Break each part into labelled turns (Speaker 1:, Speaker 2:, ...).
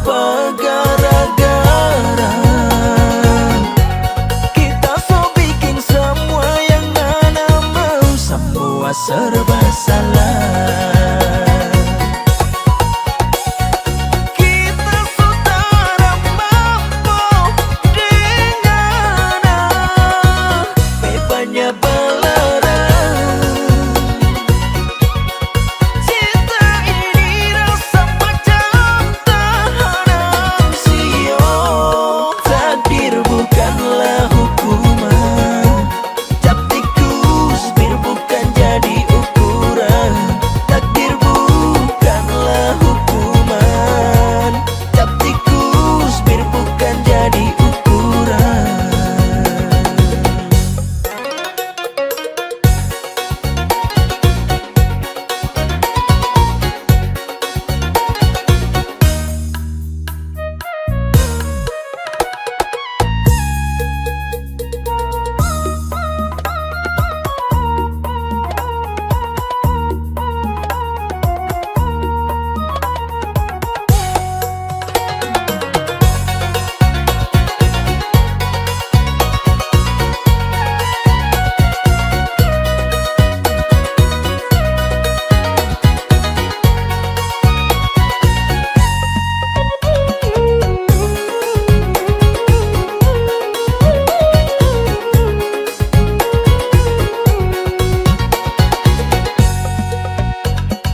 Speaker 1: Kenapa gara-gara kita so bikin semua yang Ana mau, semua serba salah. Kita saudara mampu dengan bebasnya belerang. Cinta ini rasa macam tahanan siung. Takdir bukanlah hukuman, cap tikus bir bukan jadi ukuran. Takdir bukanlah hukuman, cap tikus bir bukan jadi ukuran.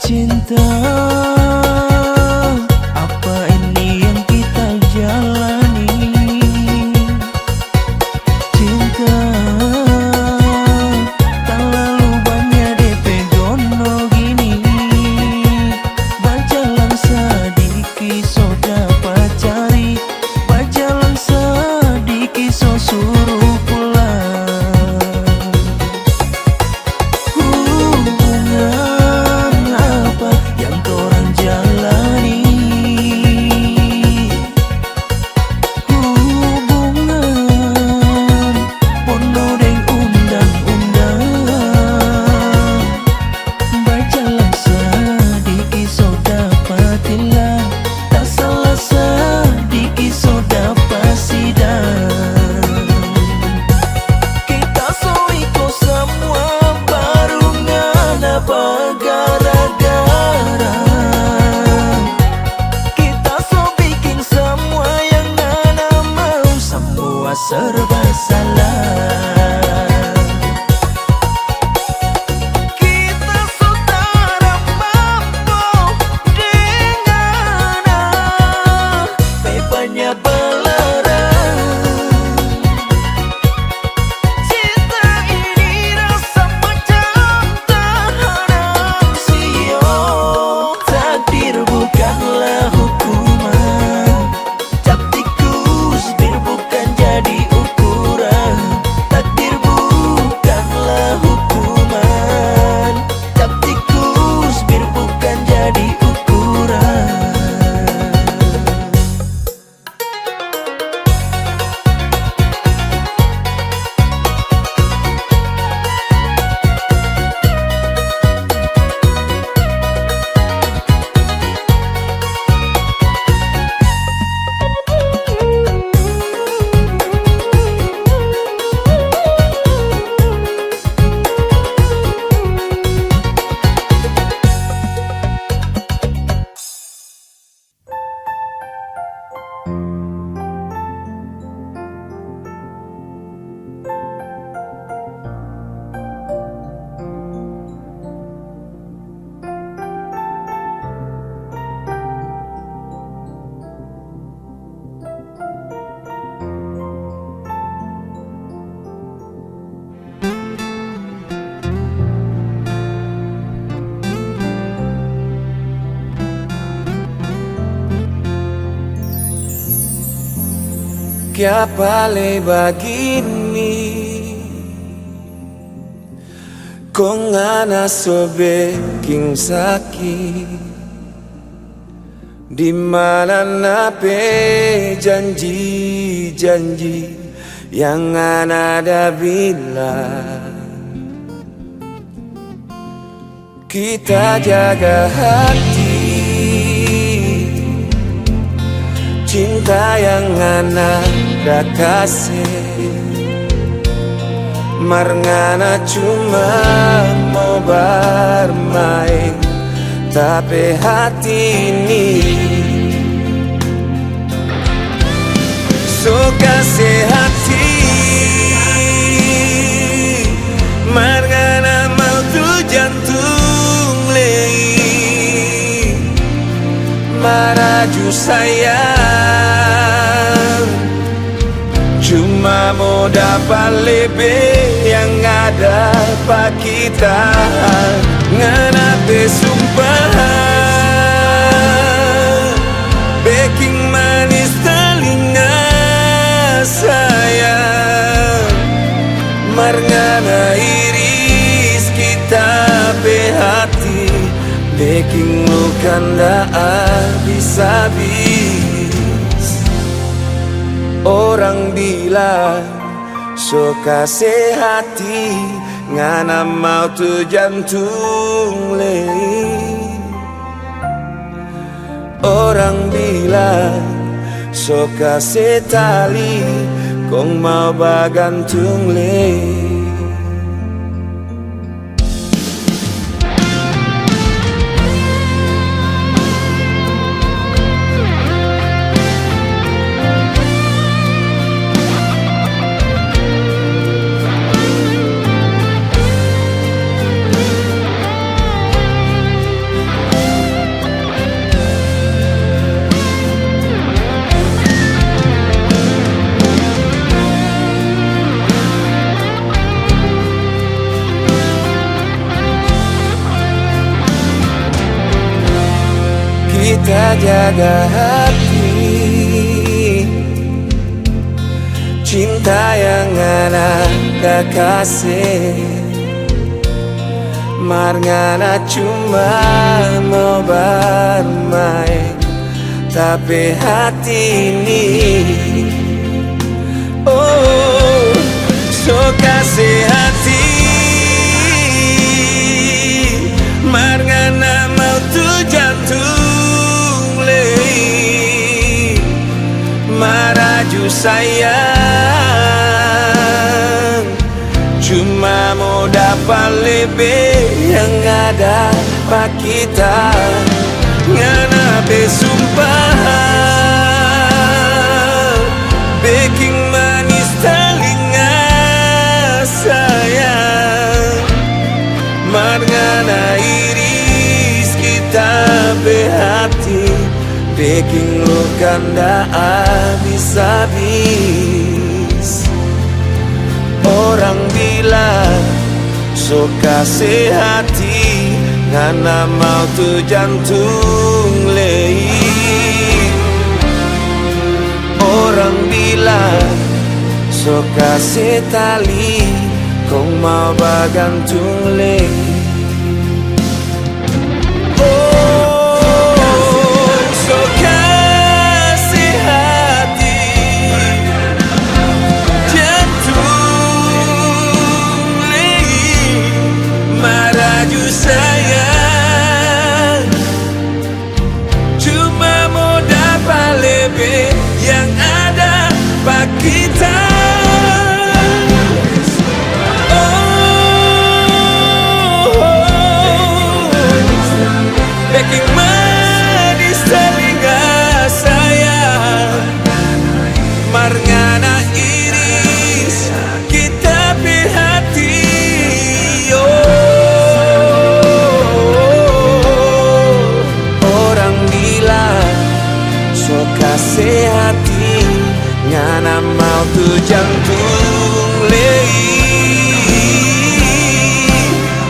Speaker 1: Cinta, apa ini yang kita jalani? Cinta, tak lalu banyak DP gono gini. Berjalan sedikit so dapat cari, berjalan sedikit so suruh pulang. Hubungan apa yang korang jalani? Hubungan penuh dengan undang-undang. Berjalan sedikit so dapat hilang, tak salah sedikit so dapat sidang. Kita so ikut semua barungan, apa gara-gara kita so bikin semua yang Ana mau, semua serba salah. Kita saudara mampu dengan bebasnya belerang. Cinta ini rasa macam tahanan siung. Takdir bukanlah hukuman, cap tikus bir bukan jadi ukuran. Takdir bukanlah hukuman, cap tikus bir bukan jadi ukuran.
Speaker 2: Kya pale begini, kung ana sobe king sakit, di mana nape janji-janji yang ana ada bilang. Kita jaga hati cinta yang ada kasih. Marngana cuma mau bermain, tapi hati ini so kasih hati. Marngana mau tu jantung lei, maraju sayang, cuma mau dapat lebih yang ada pak kita. Ngana sumpah baking manis telinga sayang. Marngana iris kita pe hati, baking lu kanda habis-habis. Orang bilang so kasih hati, ngana mau tu jantung lei. Orang bilang so kasih tali, kong mau bagantung lei. Kita jaga hati, cinta yang ada kasih. Marngana cuma mau bermain, tapi hati ini oh so kasih hati. Marngana mau tu jantung lei, maraju sayang, cuma mau dapat lebih yang ada pak kita. Ngana sumpah baking manis telinga sayang. Marngana iris kita be hati, baking lu kanda habis-habis. Orang bilang so kasih hati, ngana mau tu jantung lei. Orang bilang so kasih tali, kong mau bagantung lei. Sayang, cuma mau dapat lebih yang ada pak kita. Baking manis telinga sayang. Marngana iris kita pe hati. Kasih hati, ngana mau tu jantung lei.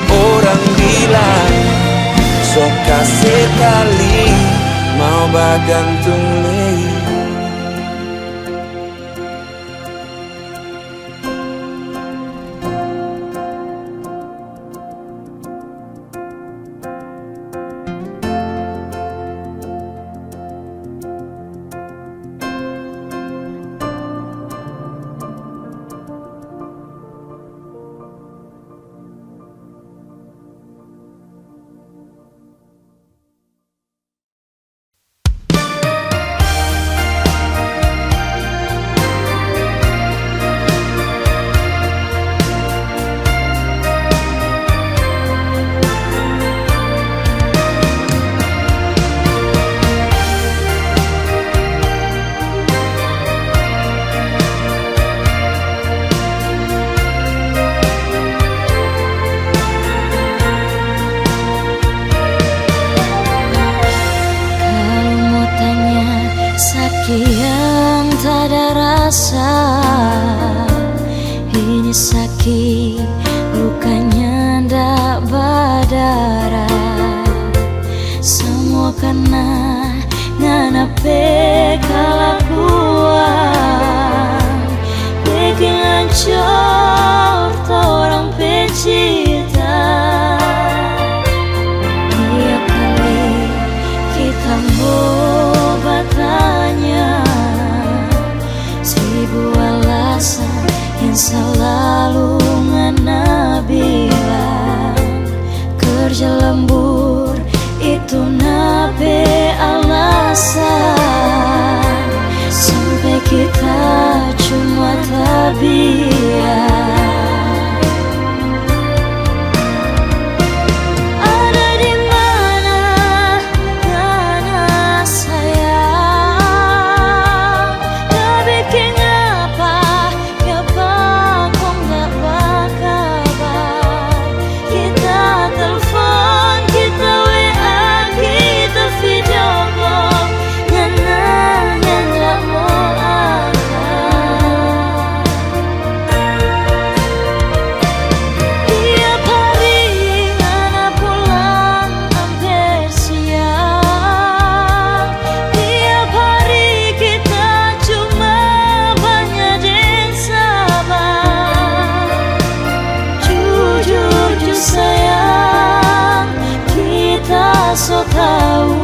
Speaker 2: Orang bilang so kasih tali, mau bagantung lei.
Speaker 3: Sekian tak ada rasa, ini sakit, lukanya ndak berdarah. Semua karena ngana kelakuan bikin hancur orang pecinta. Tiap kali kita mau bertanya, seribu alasan yang selalu ngana bilang. Kerja lembur itu nabe alasan, sampai kita cuma terbiar. Ada di mana ngana sayang, gak bikin apa, kenapa kok gak berkabar. Kita telepon, kita WA, kita video call, ngana nggak mau angkat. Tiap hari ngana pulang hampir siang. Tiap hari kita cuma banyak yang sabar. Jujur sayang, kita so tahu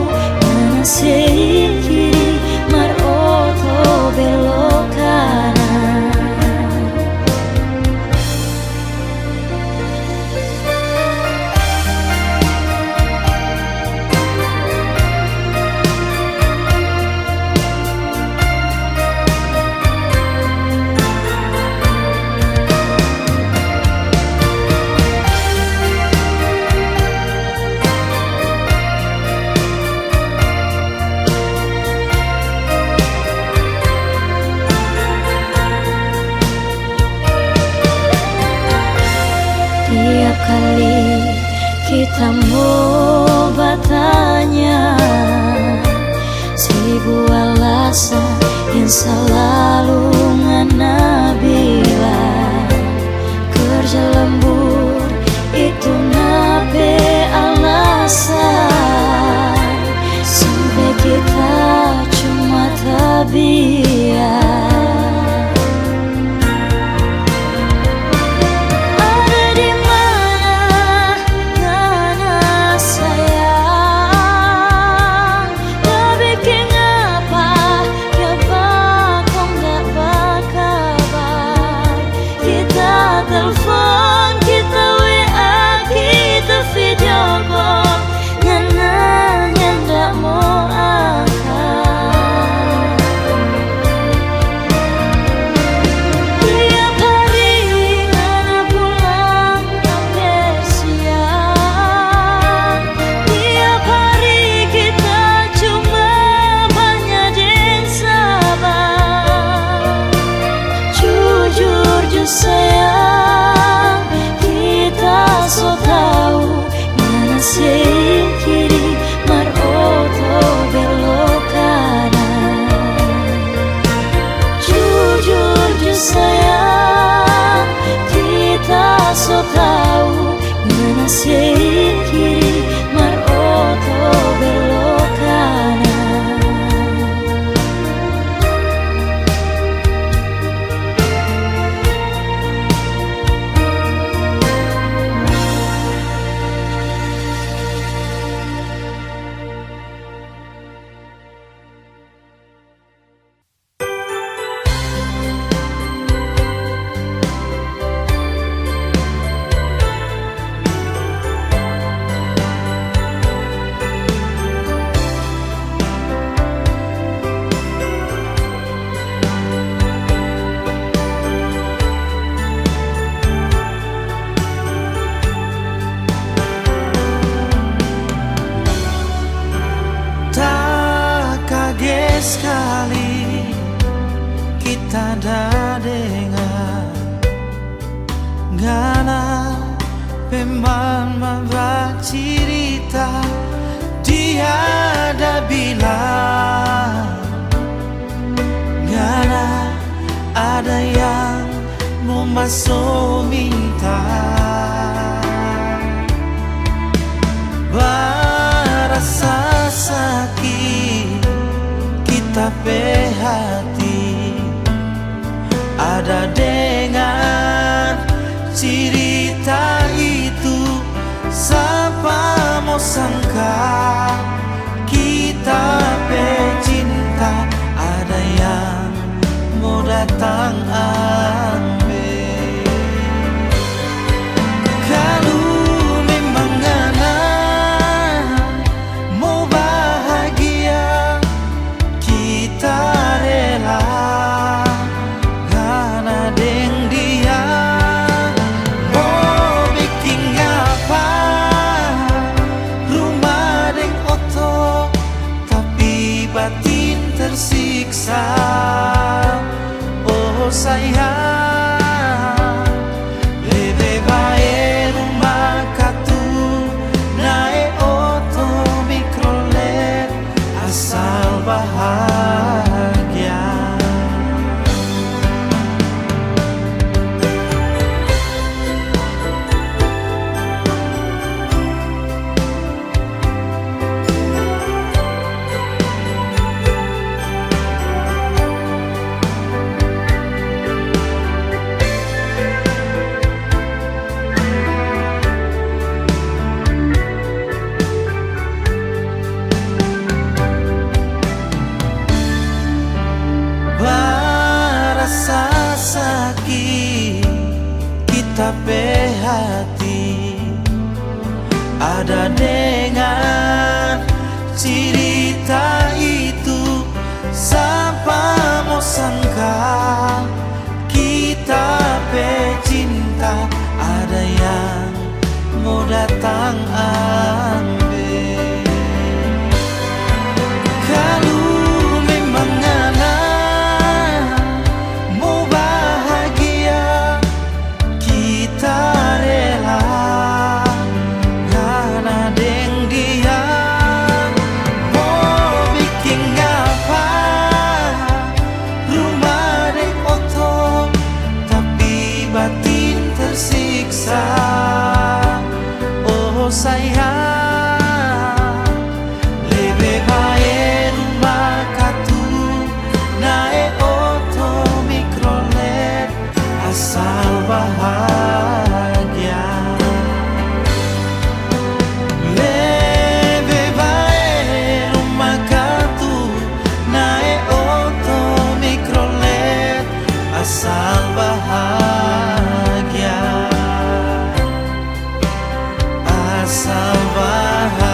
Speaker 3: mana sih kiri mar oto belok kanan. Tiap kali kita mau bertanya, seribu alasan yang selalu ngana bilang. Kerja lembur itu nabe alasan, sampai kita cuma terbiar. Ada di mana ngana sayang, gak bikin apa, kenapa kok gak berkabar. Kita telepon, kita WA, kita video call, ngana nggak mau angkat. Tiap hari ngana pulang hampir siang. Tiap hari kita cuma banyak yang sabar. Jujur sayang, kita so tahu mana sih kiri mar oto belok kanan. Jujur sayang, kita so tahu mana sih kiri mar oto belok kanan.
Speaker 1: sekali kita dah dengar ngana peman cerita dia ada bilang paso minta barasa sakit kita pe hati ada dengan cerita itu. Siapa mau sangka kita pe cinta ada yang mau datang ambil. Kalau memang ngana mau bahagia kita rela ngana deng dia. Mau bikin apa rumah deng oto tapi batin tersiksa. Oh sayang, lebih baik rumah katu naik oto mikrolet asal bahagia. Barasa sakit kita pe hati ada dengan cerita itu. Siapa mau sangka kita pe cinta ada yang mau datang ambil. Kalau memang ngana mau bahagia kita rela ngana deng dia. Mau bikin apa rumah deng oto tapi batin tersiksa. Oh sayang, lebih baik rumah katu naik oto mikrolet asal bahagia. Lebih baik rumah katu naik oto mikrolet asal bahagia. Asal bahagia.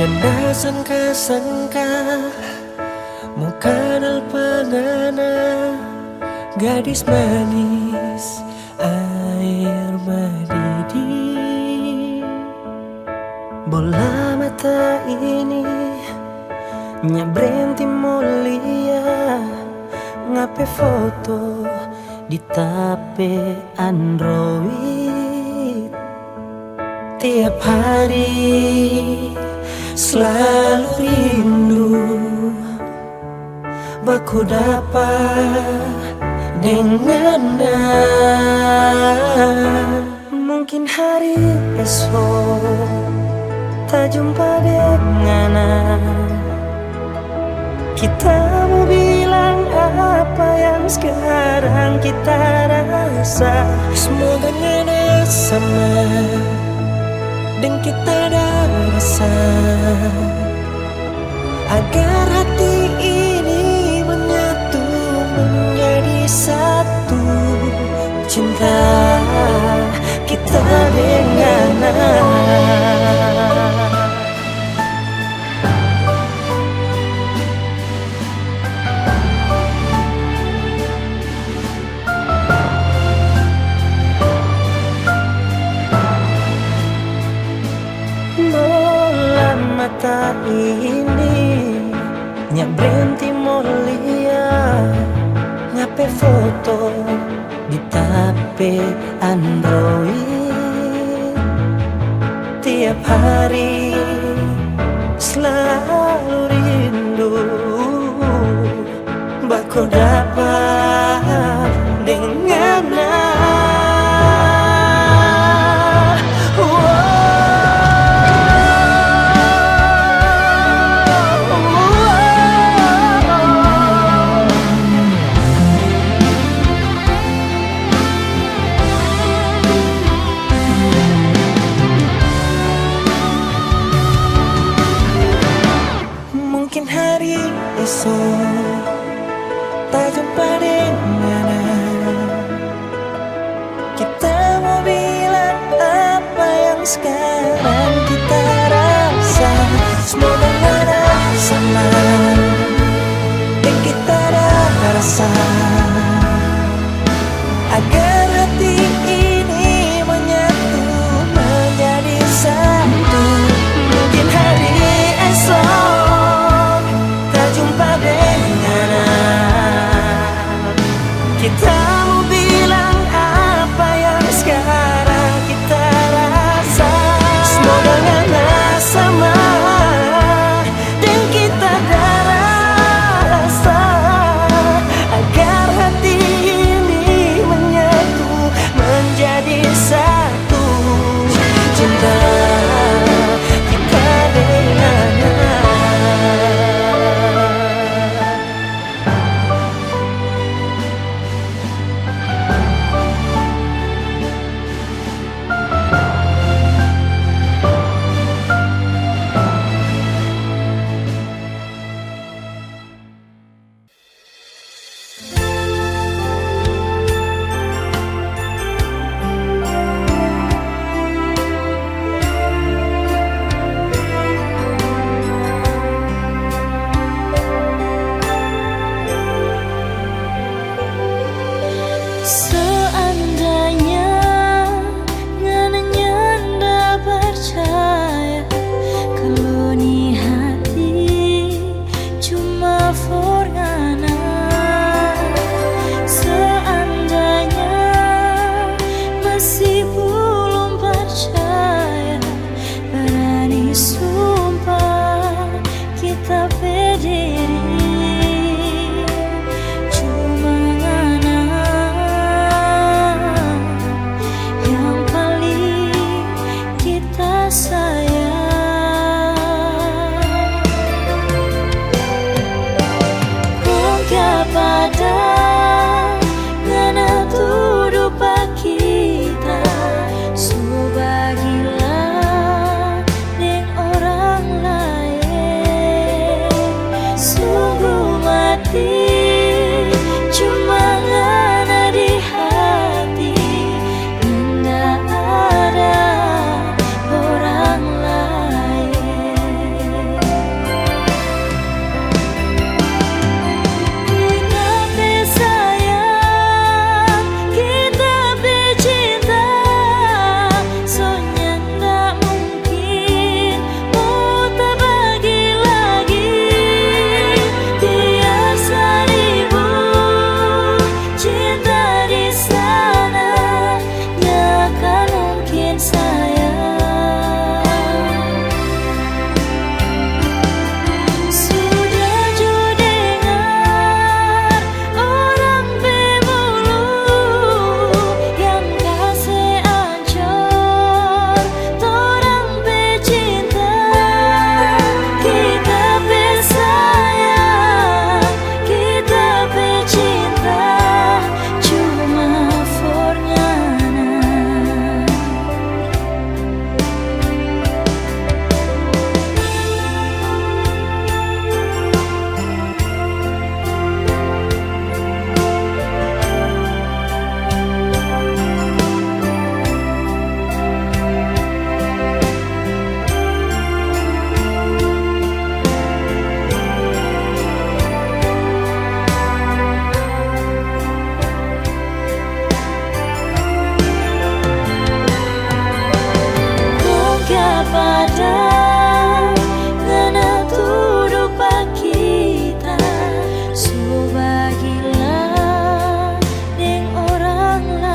Speaker 4: Nyanda sangka-sangka muka dal pangana gadis manis air mendidih. Bola mata ini nyabrenti mulia ngape foto di tape Android. Tiap hari selalu rindu baku dapat dengannya. Mungkin hari esok tak jumpa dengannya. Kita mau bilang apa yang sekarang kita rasa. Semoga ngana sama dan kita ada rasa agar hati ini menyatu menjadi satu. Cinta kita dengan tapi Android. Tiap hari selalu rindu baku dapat dengan mungkin hari esok tak jumpa dengan kita mau bilang apa yang sekarang kita rasa. Semoga ada sama dan kita ada rasa agar hati ini menyatu menjadi satu. Mungkin hari esok tak jumpa dengan kita mau bilang apa yang sekarang kita rasa. Semoga dengan sama dan kita ada rasa agar hati ini menyatu menjadi satu. Cinta kita dengan
Speaker 3: seandainya ngananya ndak percaya kalau ni hati cuma for ngana. Seandainya masih belum percaya, berani sumpah kita berdiri. Cuma ngana yang paling kita sayang. Kung pada ngana tuduh kita subagilah deng orang lain. Sungguh mati cuma ngana di hati, nggak ada orang lain. Kita bersayang, kita bercinta, soalnya nggak mungkin mau tak bagi lagi. Biasa ribut cinta di sana, nggak akan mungkin sayang. Sudah jo dengar orang bemulu yang kasih ancur torang bercinta. Kita bersayang, kita bercinta, cuma for ngana. Kung pada ngana tuduh kita subagilah deng orang lain.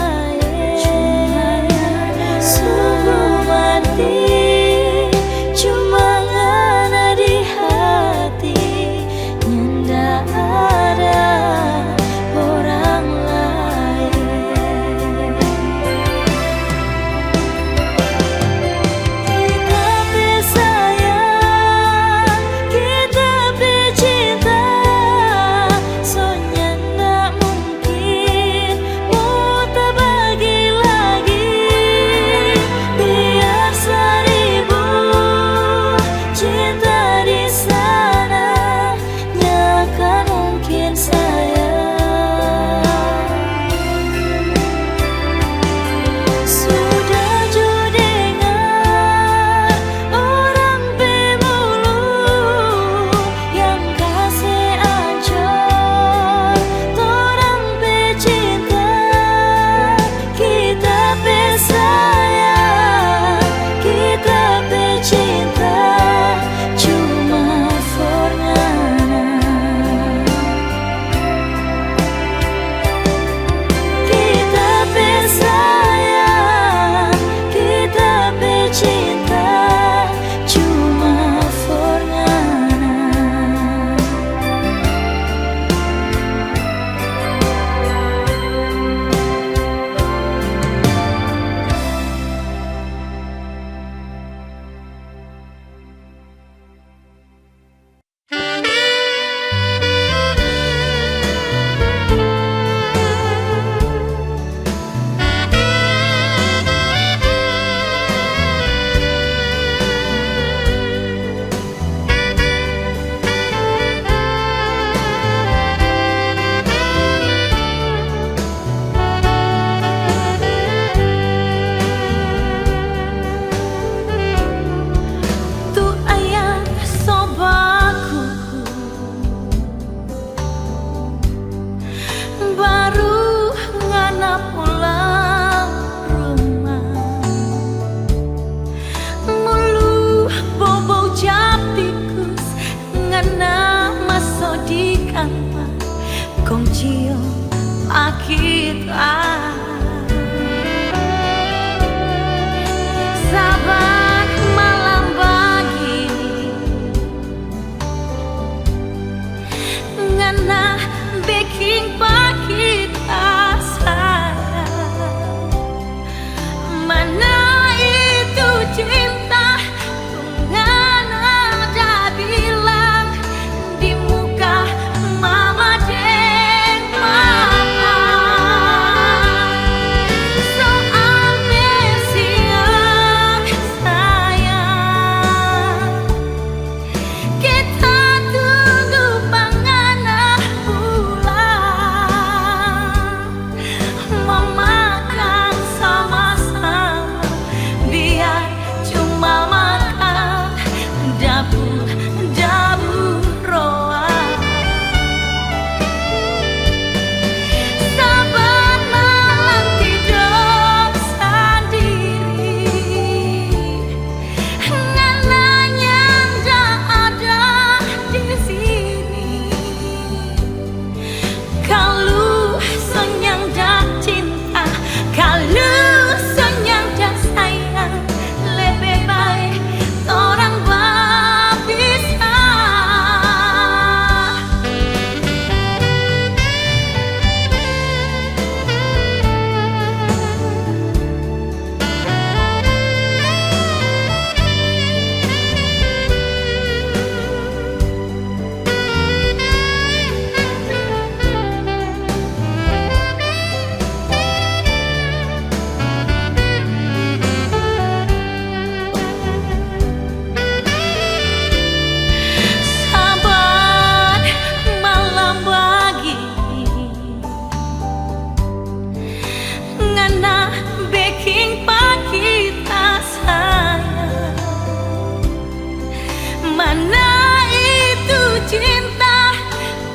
Speaker 3: cinta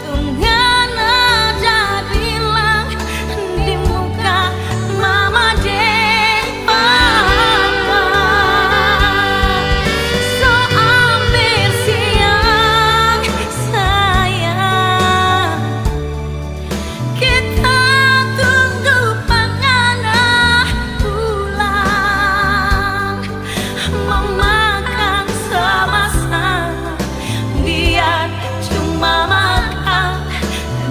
Speaker 3: dengan nada bilang di muka mama dewa. So ambil siang sayang, kita tunggu penganah pulang, memakan sama-sama biar cuma makan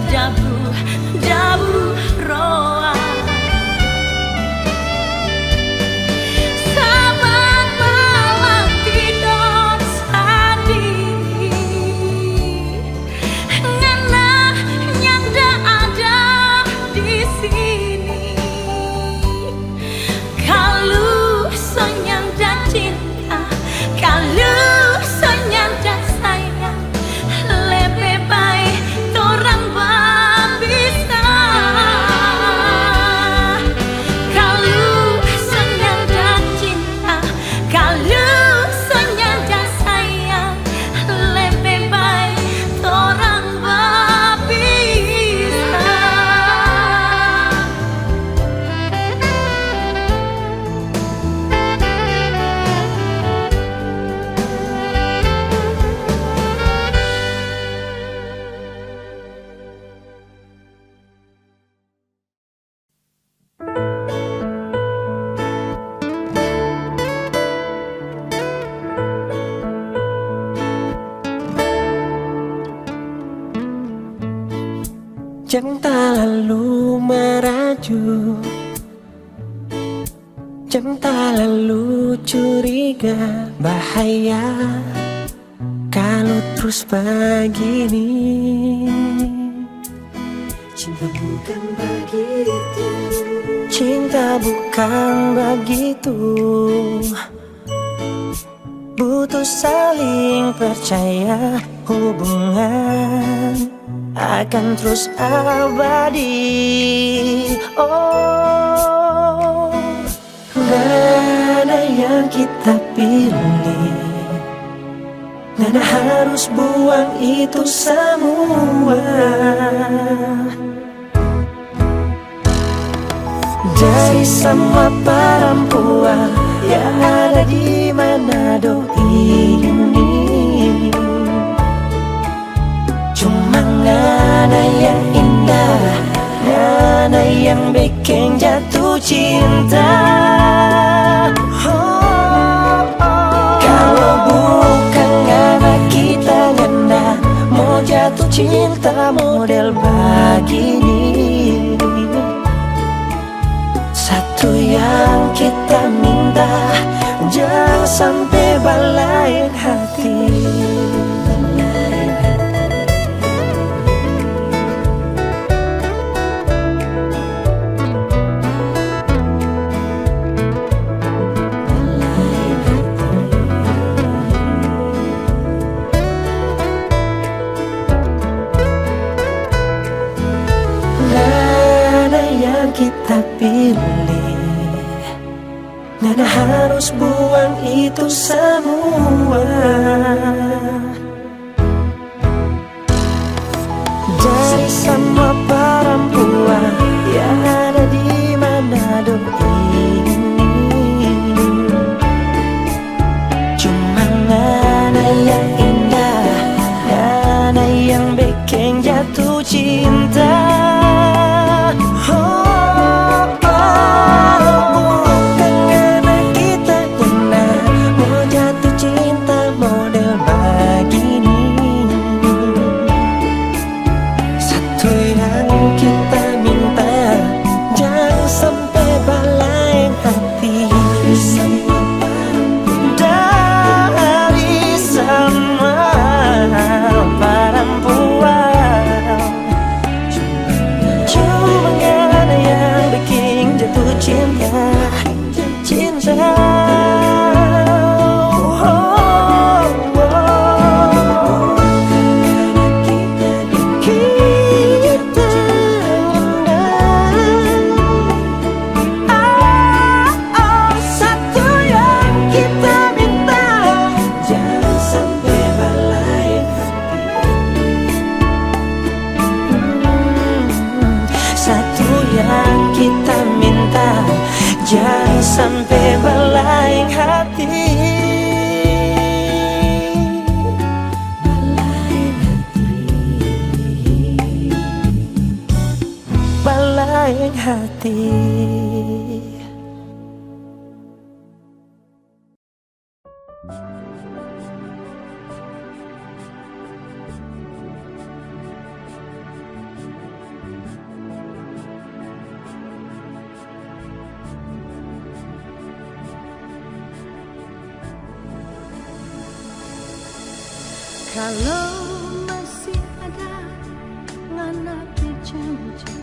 Speaker 3: dabu-dabu roa. Sahabat malam tidur sendiri, ngana yang ada di sini. Kalau senyanda cinta, kalau senyanda sayang, lebih baik orang berpisah. Kalau senyanda cinta, kalau senyanda sayang, lebih baik orang berpisah.
Speaker 4: Jam tak lalu merajuk, jam tak lalu curiga. Bahaya kalau terus begini. Cinta bukan begitu, cinta bukan begitu. Butuh saling percaya, hubungan akan terus abadi. Oh, gak ada yang kita pilih, gak ada harus buang itu semua. Dari semua perempuan yang ada di Manado ini, cuma ngana yang indah, ngana yang bikin jatuh cinta. Oh, kalau bukan ngana kita ngana mau jatuh cinta model begini. Satu yang kita minta, jangan sampai balain hati. Mana yang kita pilih, mana harus buang itu semua. Dari semua perempuan yang ada di Manado ini, cuma ngana yang indah, ngana yang bikin jatuh cinta. Oh, bukan ngana kita ngana mau jatuh cinta model begini. Satu yang kita minta, Jangan sampai berlain hati. Berlain hati.
Speaker 3: Kalau masih ada ngana janji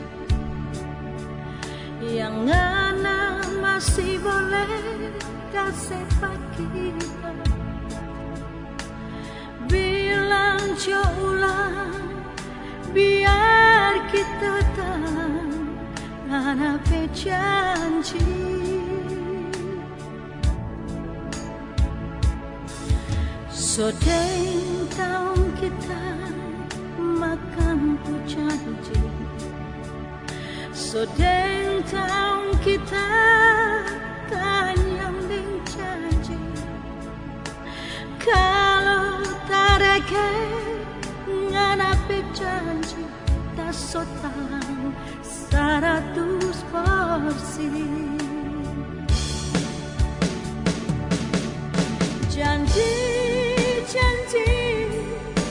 Speaker 3: yang ngana masih boleh kasih pagi, bilang ulang biar kita tahu ngana janji. Sodeng tahun kita makan ku janji, sodeng tahun kita tanyang ding janji. Kalau tareke nganapi janji, tak sotang 100%. Janji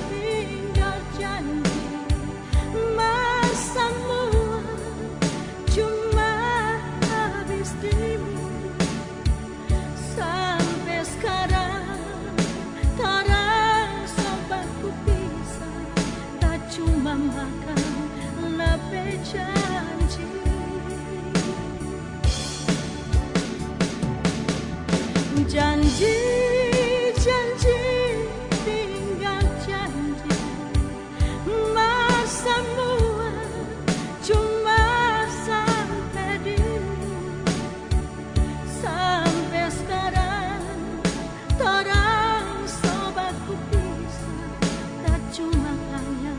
Speaker 3: tinggal janji, masamu cuma habis dirimu. Sampai sekarang tarang sobatku bisa, tak cuma makan nape janji. Janji tinggal janji, masamu cuma sampai dirimu. Sampai sekarang torang sobatku bisa, tak cuma hanya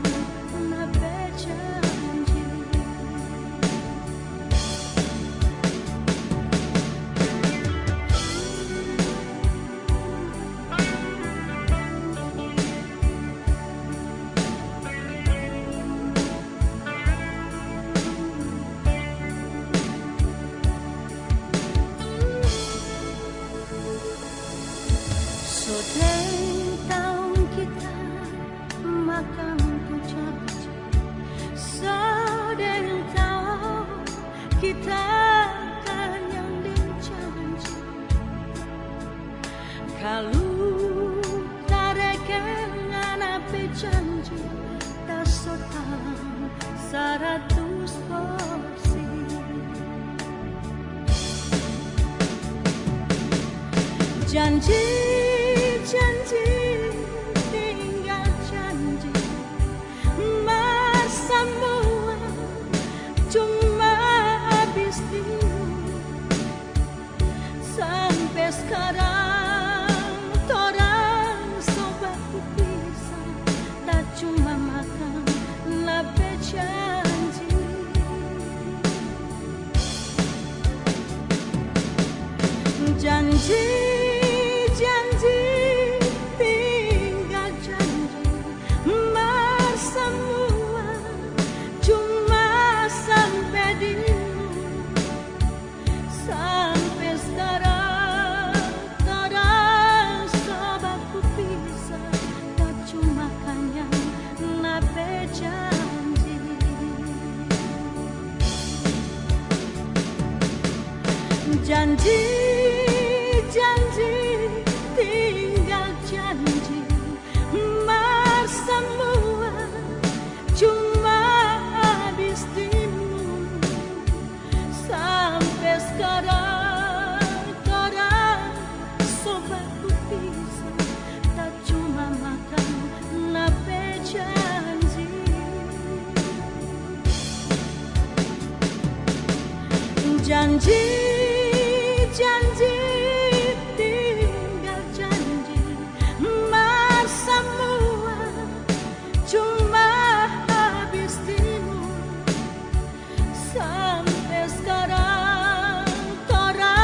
Speaker 3: nape janji. Sodeng tahun kita makan ku janji, sodeng tahun kita tanyang ding janji. Kalau tareke nganapi janji, tak sotang 100%. Janji tinggal janji, masamu cuma habis dirimu. Sampai sekarang torang sobatku bisa, tak cuma makan nape janji. Janji tinggal janji, masamu cuma sampai dirimu. Sampai sekarang torang sobatku bisa, tak cuma hanya nape janji. Janji tinggal janji, masamu cuma habis dirimu. Sampai sekarang torang sobatku bisa, tak cuma makan nape janji. Janji tinggal janji, masamu cuma habis dirimu. Sampai sekarang torang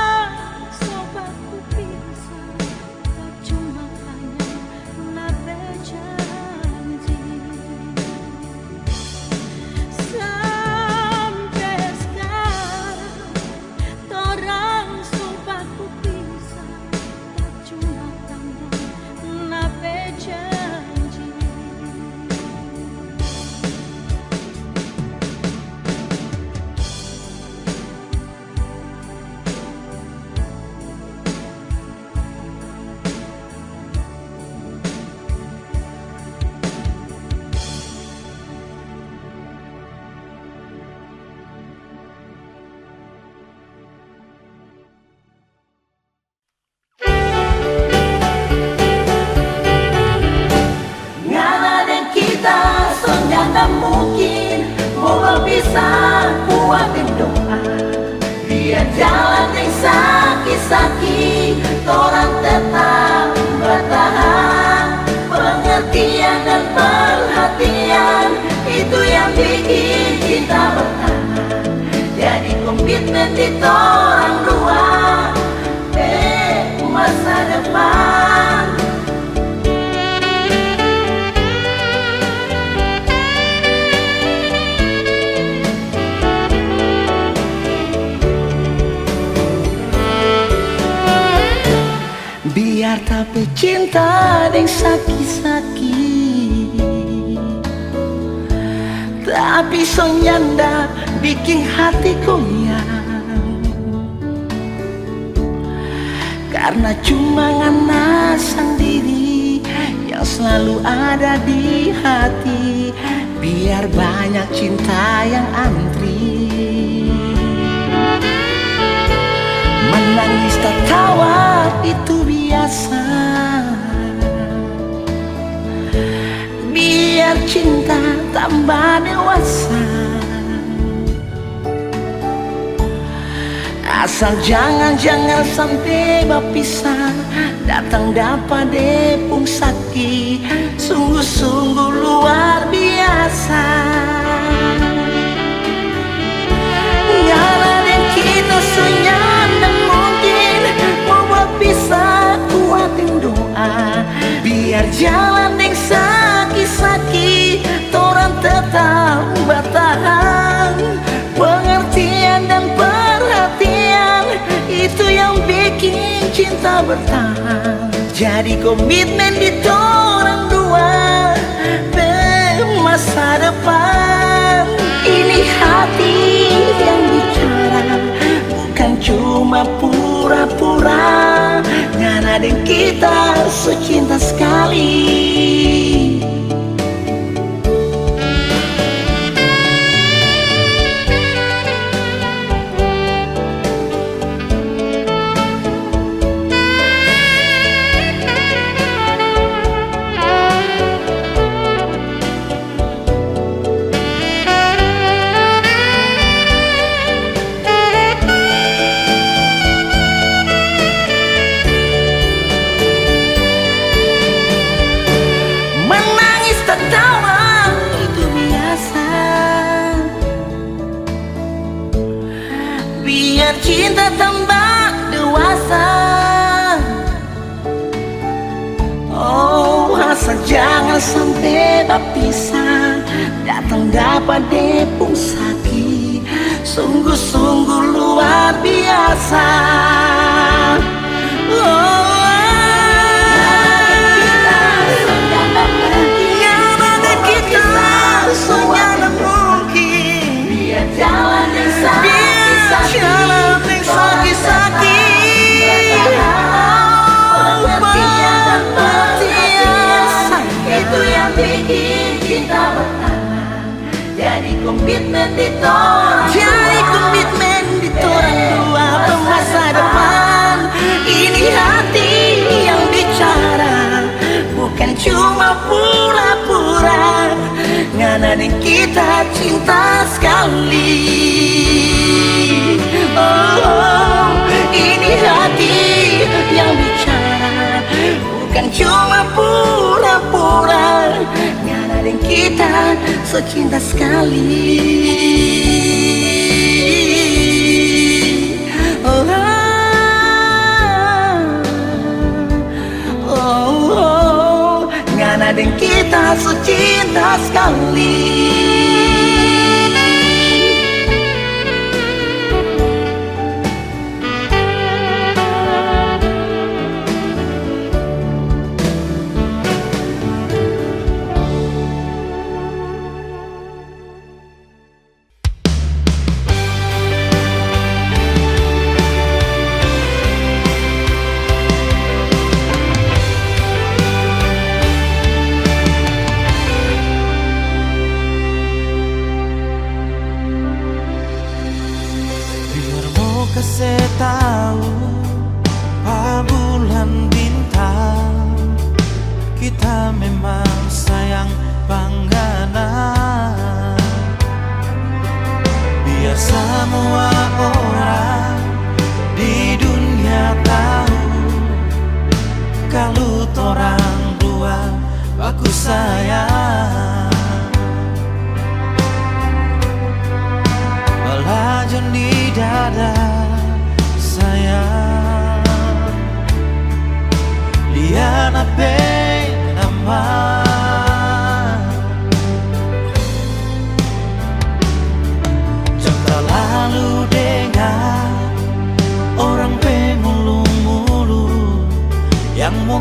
Speaker 5: biar jalan yang sakit-sakit, orang tetap bertahan. Pengertian dan perhatian, itu yang bikin cinta bertahan. Jadi komitmen di orang dua, masa depan. Biar tapi cinta yang sakit-sakit, tapi sonyanda bikin hati goyang. Karena cuma ngana sendiri yang selalu ada di hati. Biar banyak cinta yang antri, menangis tertawa itu biasa. Biar cinta tambah dewasa, asal jangan sampai berpisah. Datang dapat depung sakit, sungguh-sungguh luar biasa. Nyala dan kita senyandang mungkin mau berpisah, kuatin doa. Biar jalan yang sakit-sakit, orang tetap bertahan. Pengertian dan perhatian, itu yang bikin cinta bertahan. Jadi komitmen di orang dua, masa depan. Ini hati yang bicara, bukan cuma pura-pura. Ngana dan kita secinta sekali. Tertawa itu biasa, biar cinta tambah dewasa. Oh, asal jangan sampai berpisah. Datang dapat depung sakit, sungguh-sungguh luar biasa. Oh, senyana mungkin, biar jalan yang sakit-sakit, pengertian dan perhatian, itu yang bikin cinta bertahan. Jadi komitmen di orang dua, masa depan. Ini hati yang bicara, bukan cuma pura-pura. Ngana dan kita cinta sekali. Oh, ini hati yang bicara, bukan cuma pura-pura. Ngana dan kita secinta sekali. Oh, ngana dan kita secinta sekali.
Speaker 1: Kasih tahu bulan bintang, kita memang sayang bangganan. Biar semua orang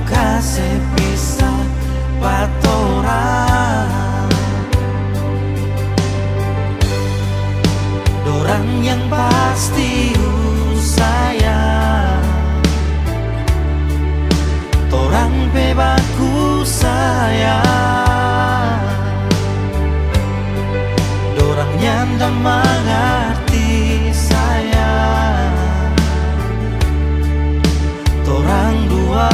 Speaker 1: mau kasih pisah patorang. Dorang yang pasti sayang, torang bebaku sayang. Dorang nyanda mengerti sayang, torang dua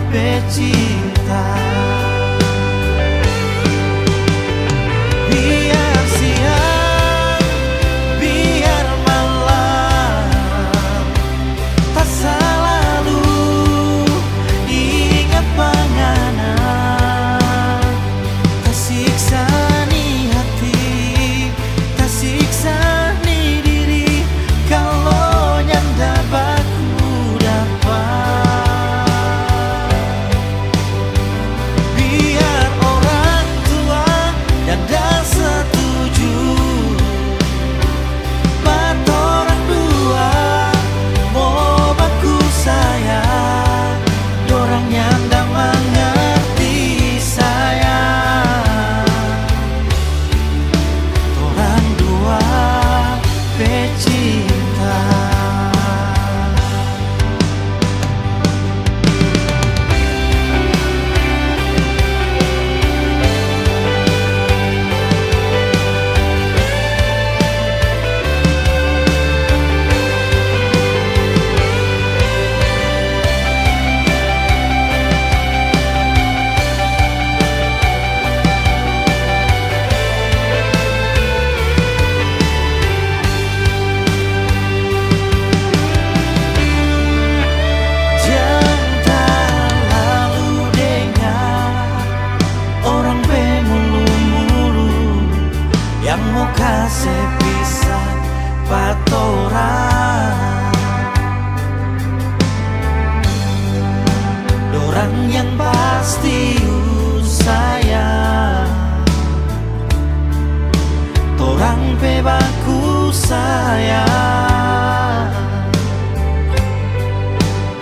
Speaker 1: pecinta. Biar siang, biar malam, tak selalu ingat penganan. Tak siksa ni hati, tak siksa ni diri, kalau nyanda baku dapat. Biar orang tua nyanda setuju, patorang dua mau baku sayang. Dorang nyanda mengerti sayang, torang dua pecinta. Jangan terlalu dengar orang bemulu-mulu yang mau kasih pisah patorang. Dorang yang pasti sayang, torang bebaku sayang.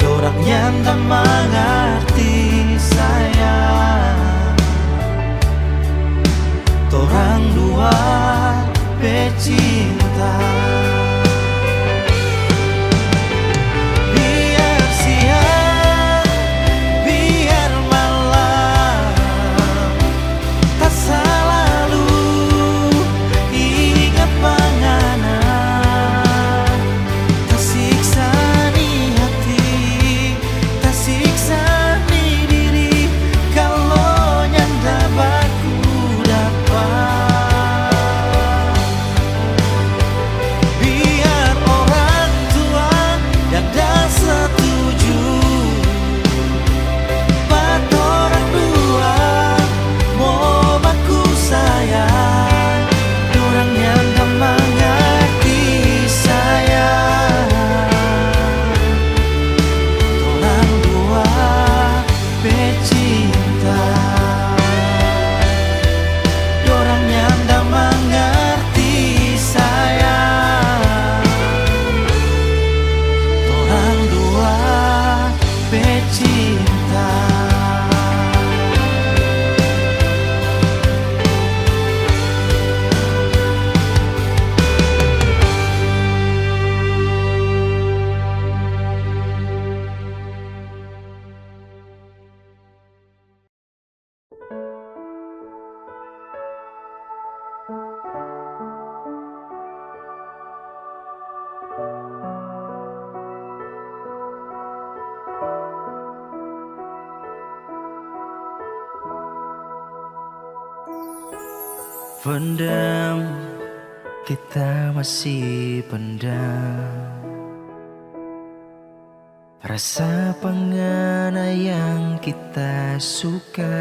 Speaker 1: Dorang nyanda mengerti sayang, torang dua pecinta. Biar siang, biar malam, tak selalu ingat penganan. Tak siksa ni hati, tak siksa ni diri, kalau nyanda baku dapat. Biar orang tua nyanda setuju, patorang dua mau baku sayang. Dorang nyanda mengerti sayang, torang dua pecinta. Dorang nyanda mengerti sayang, torang dua pecinta. Pendam, kita masih pendam rasa pengana yang kita suka.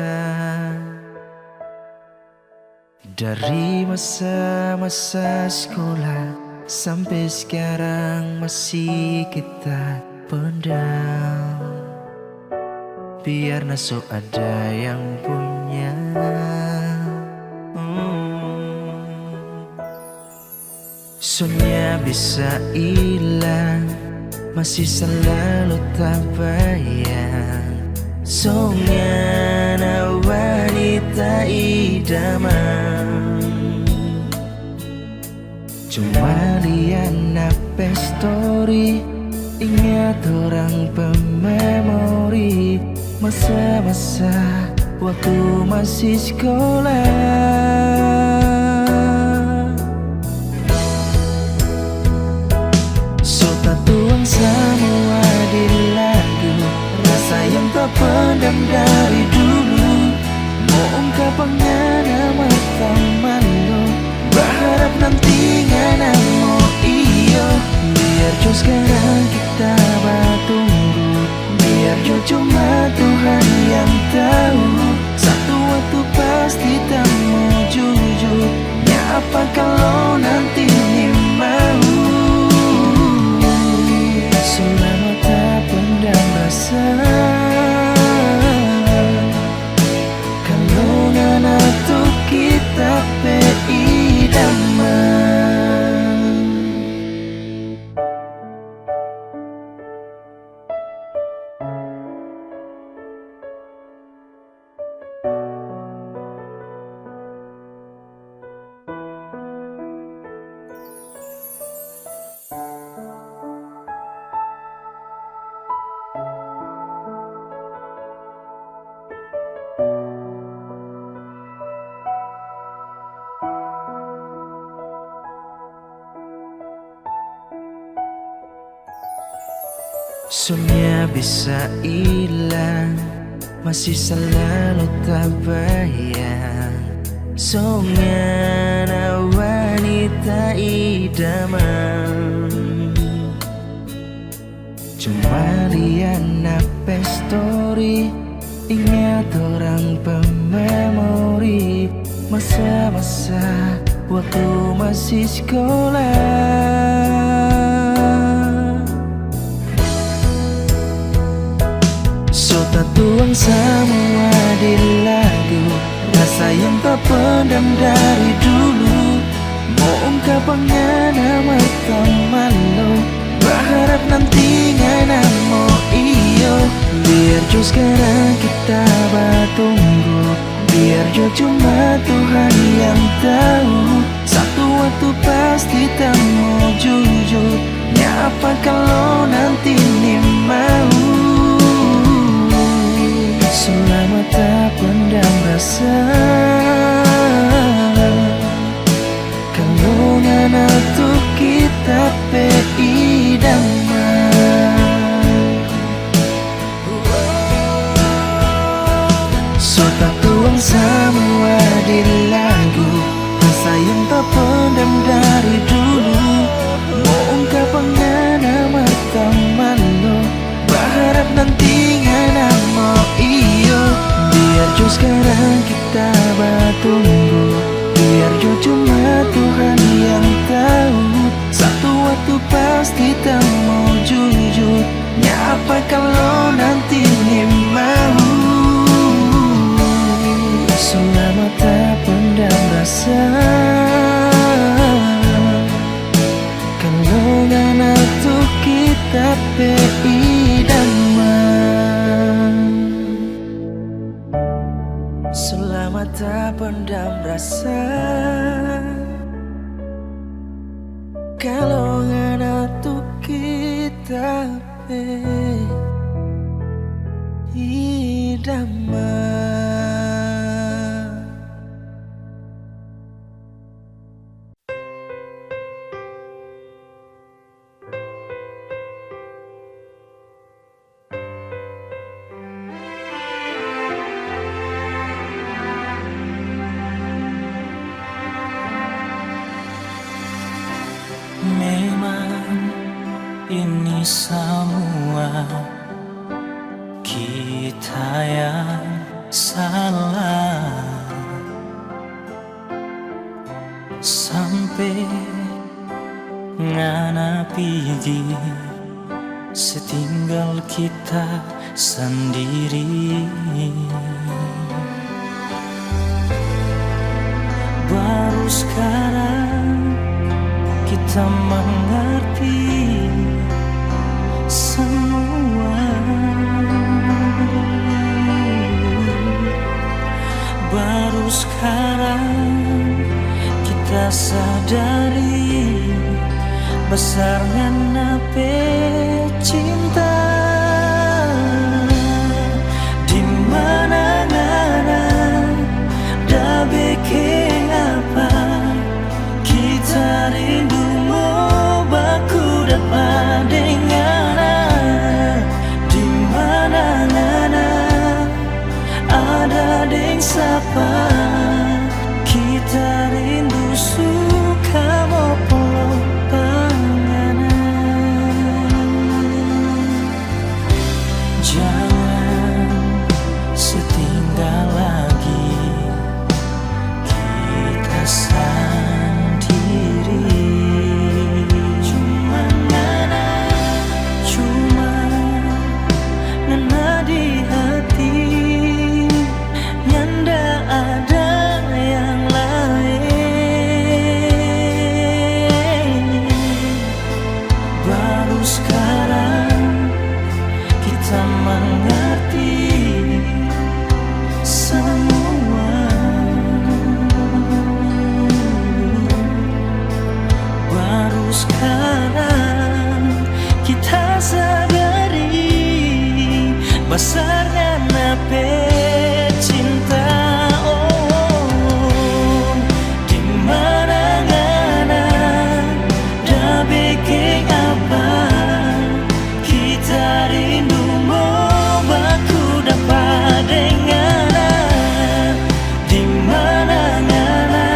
Speaker 1: Dari masa-masa sekolah sampai sekarang masih kita pendam. Biar nasib ada yang punya. Soalnya bisa hilang, masih selalu tak bayang. Songana wanita idaman, cuma liana story. Ingat orang pememori masa-masa waktu masih sekolah. So tuang semua di lagu, rasa yang tak pendam dari dulu. Mau ungkap ngana mata malu, berharap nanti ngana mau iyo. Biar jo sekarang kita bertunggu, biar jo cuma Tuhan yang tahu. Satu waktu pasti tak mau jujur, ya apa kalau nanti ini mau. Selama tak pendam rasa, kalau ngana tuh kita idaman. Semuanya bisa hilang, masih selalu tak bayang. Semuanya wanita idaman, cuma liana story. Ingat orang pememori masa-masa waktu masih sekolah. Tuang semua di lagu, rasa yang tak pendam dari dulu. Mau ungkap ngana mata malu, berharap nanti ngana mau iyo. Biar jo sekarang kita bertunggu, biar jo cuma Tuhan yang tahu. Satu waktu pasti tak mau jujur, ya apa kalau nanti ini mau. Selama tak pendam rasa, kalau ngana tuh kita idaman. So tak tuang semua di lagu, rasa yang tak pendam dari dulu. Mau ungkap ngana mata malu, berharap nanti ngana mau iyo. Biar jo sekarang kita bertunggu, biar jo cuma Tuhan yang tahu. Satu waktu pasti tak mau jujur, ya apa kalau nanti ini mau. Selama tak pendam rasa, kalau ngana tuh kita idaman. Selama tak pendam rasa, kalau ngana tuh kita idaman.
Speaker 4: Memang ini semua kita yang salah, sampai ngana pergi setinggal kita sendiri. Baru sekarang kita mengerti semua. kita sadari besarnya nape cinta. Di mana-mana dah bikin apa kita rindu mau baku dapat dengar. Di mana-mana ada deng sapa kita rindu suka mau peluk panganan. Jangan setinggal lagi kita sendiri. Cuma ngena di hati, nyanda ada yang lain. Baru sekarang kita mengerti semua. Baru sekarang kita sadari besarnya nape cinta. Oh, di mana-mana dah bikin apa kita rindu mau baku dapat dengar. Di mana-mana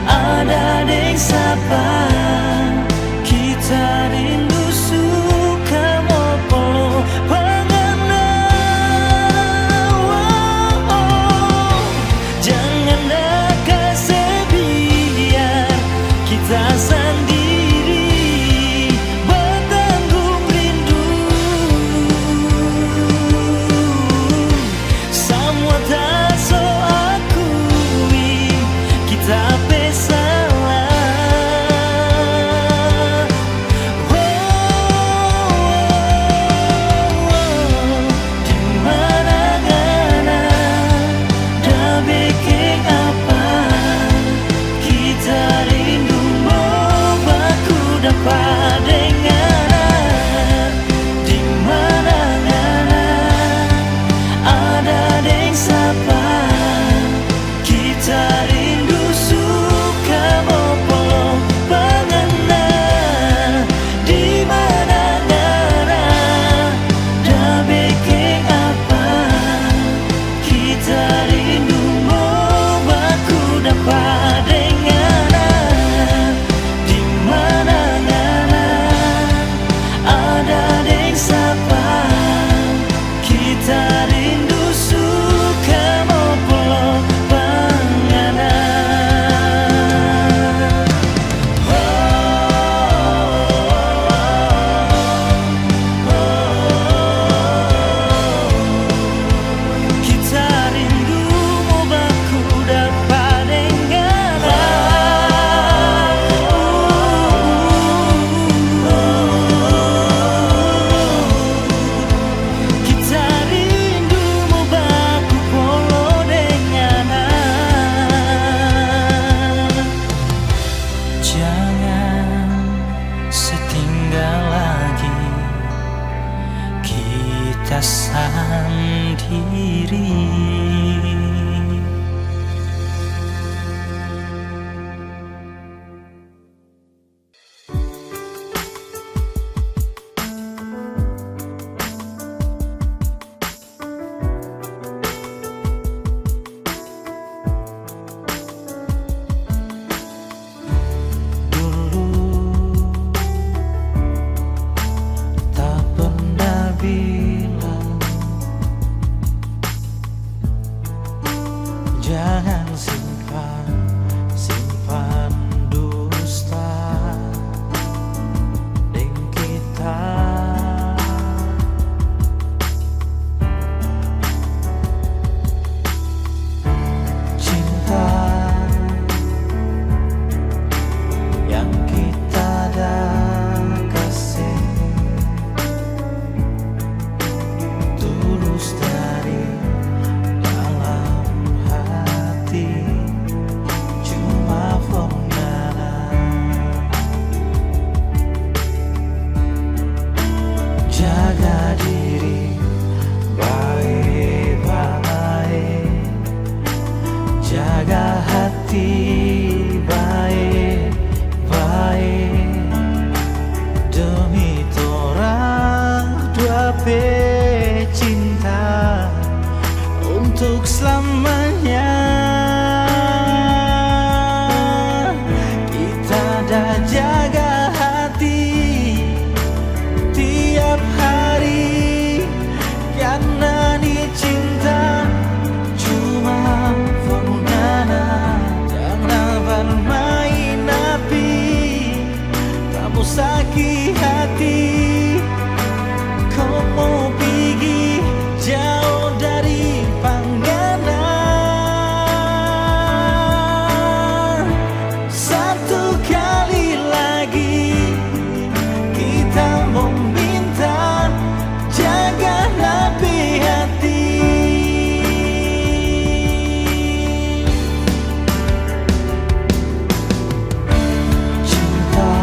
Speaker 4: ada deng sapa kita rindu suka mau peluk panganan. Oh, oh. Jangan nak kasih biar kita sendiri bertanggung rindu. Semua tak so akui kita bersalah. Di mana-mana dah bikin apa kita rindu mau baku dapat dengar. Di mana-mana ada deng sapa kita rindu suka mau peluk panganan. Di mana-mana dah bikin apa kita rindu mau baku dapat dengar. Di mana-mana ada deng sapa kita rindu suka mau peluk panganan. Kita rindu mau baku dapat dengar. Kita rindu mau baku polo denganan. Jangan setinggal lagi kita sendiri. Dulu tak pernah bilang
Speaker 1: jaga diri baik-baik, jaga hati baik-baik, demi torang dua cinta untuk selamanya. Kita dah jaga hati tiap hari, karena ni cinta cuma formula. Jangan bermain api, tak mau sakit hati. Kau mau pergi jauh dari pandangan. Satu kali lagi kita meminta, jaga napi hati. Cinta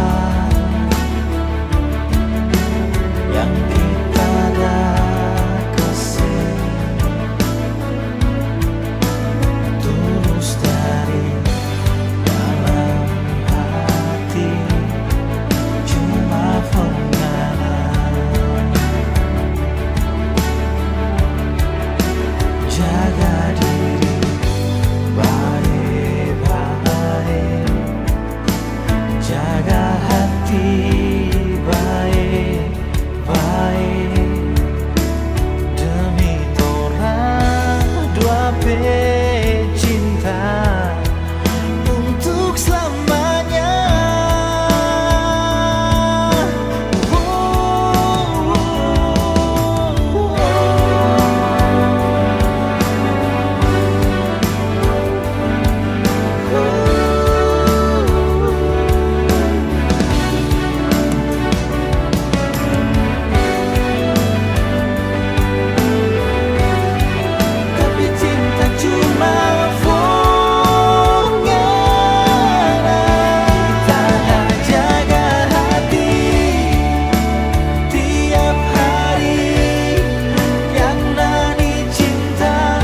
Speaker 1: yang kita dah kasih tulus dari dalam hati, cuma penganan. Jaga diri baik-baik, jaga hati baik-baik, demi torang dua cinta untuk selamanya. Tapi cinta cuma formula. Kita dah jaga hati tiap hari, karena ni cinta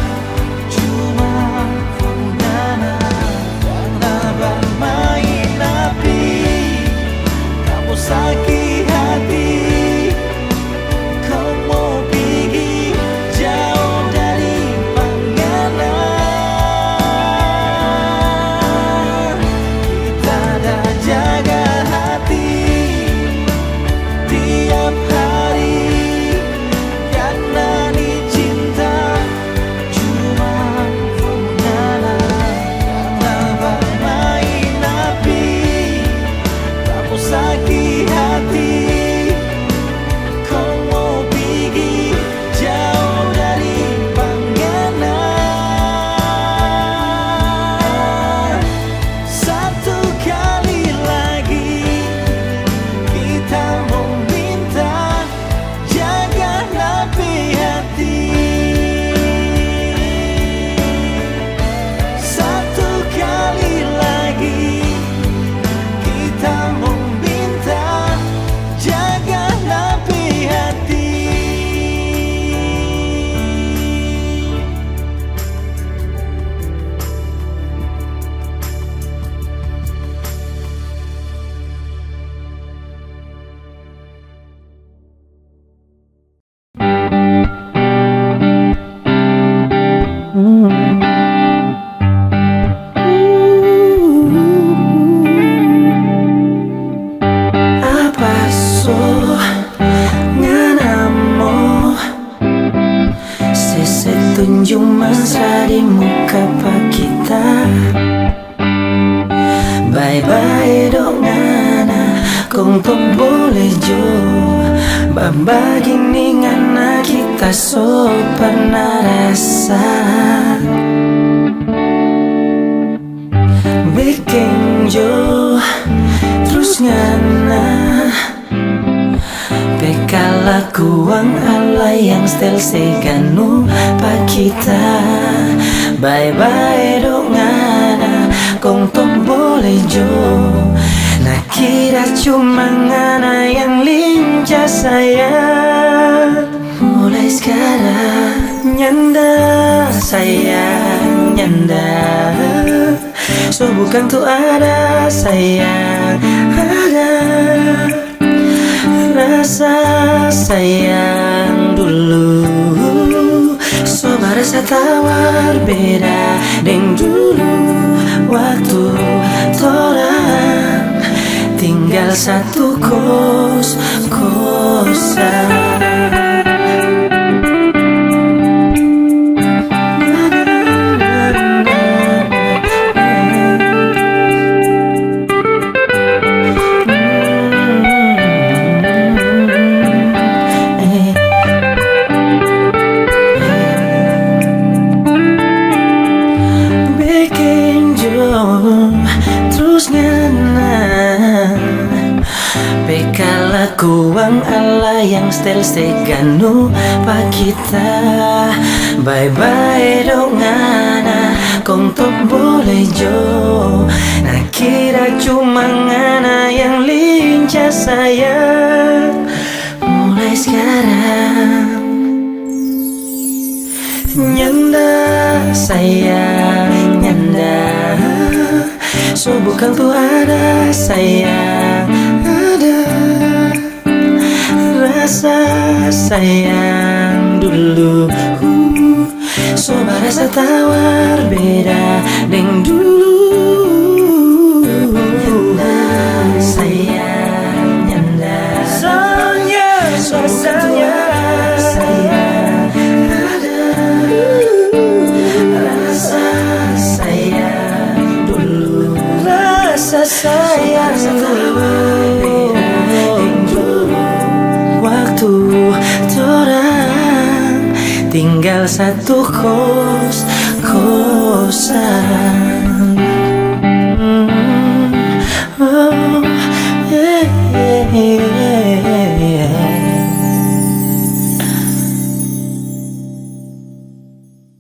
Speaker 1: cuma formula. Jangan bermain api, kamu sakit hati. Kau mau pergi jauh dari pandangan. Kita dah jaga hati tiap hari, karena ni cinta cuma formula. Jangan bermain api, kamu sakit hati. Kau mau pergi jauh dari pandangan. Satu kali lagi kita meminta, jaga napi hati. Satu kali lagi kita meminta, jaga napi hati. Apa so nganamo sese tunjuk mesra di muka pak kita. Bye-bye dong ngana, kong tuh boleh jo babagi ning ngana kita so pernah rasa. Bikin jo terus ngana, bekala kuang ala yang stel seganu pak kita. Bye-bye dong ngana, kong tuh boleh jo. Nah kira cuma ngana yang lincah sayang.
Speaker 5: mulai sekarang. Nyanda sayang, nyanda. So bukan tuh ada sayang, ada rasa sayang dulu. So rasa tawar beda deng dulu. Waktu torang tinggal satu kos-kosan. Terus ngenang Bekala kuang ala yang stel-steganu pa kita. Bye-bye dong ngana kong top boleh jo. Nakira cuma ngana yang lincah sayang. Mulai sekarang nyanda sayang, nyanda. So bukan tuh ada sayang, ada rasa sayang dulu. So rasa tawar beda deng dulu. Nyanda sayang, nyanda. Soalnya rasanya sayang, ada rasa sayang dulu. Rasa sayang dulu. Waktu torang tinggal satu kos-kosan.